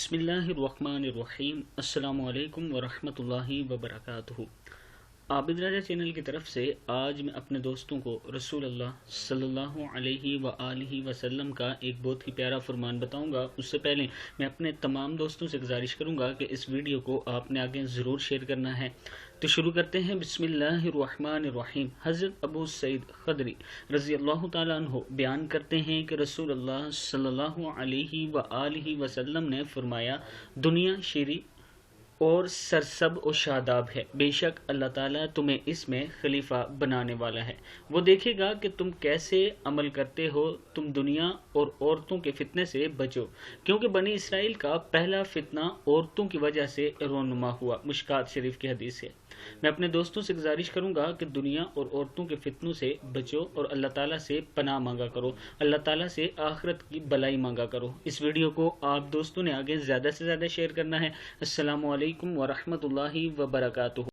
बिस्मिल्लाहिर्रहमानिर्रहीम। अस्सलामु अलैकुम वरहमतुल्लाहि वबरकातुहू। आबिद राजा चैनल की तरफ से आज मैं अपने दोस्तों को रसूल अल्लाह सल्लल्लाहु अलैहि व आलिहि वसल्लम का एक बहुत ही प्यारा फरमान बताऊंगा। उससे पहले मैं अपने तमाम दोस्तों से गुजारिश करूंगा कि इस वीडियो को आपने आगे ज़रूर शेयर करना है। तो शुरू करते हैं। बिस्मिल्लाहिर्रहमानिर्रहीम। हज़रत अबू सईद खदरी रज़ी अल्लाह ताला अन्हु बयान करते हैं कि रसूल अल्लाह सल्लल्लाहु अलैहि व आलिहि वसल्लम ने फरमाया, दुनिया शेरी और सरसब और शादाब है, बेशक अल्लाह ताला तुम्हें इसमें खलीफा बनाने वाला है। वो देखेगा कि तुम कैसे अमल करते हो। तुम दुनिया और औरतों के फितने से बचो, क्योंकि बनी इसराइल का पहला फितना औरतों की वजह से रोनुमा हुआ। मुश्कात शरीफ की हदीस है। मैं अपने दोस्तों से गुजारिश करूंगा कि दुनिया और औरतों के फितनों से बचो और अल्लाह ताला से पनाह मांगा करो, अल्लाह ताला से आखिरत की भलाई मांगा करो। इस वीडियो को आप दोस्तों ने आगे ज़्यादा से ज़्यादा शेयर करना है। अस्सलामु अलैकुम वरहमतुल्लाहि वबरकातुहू।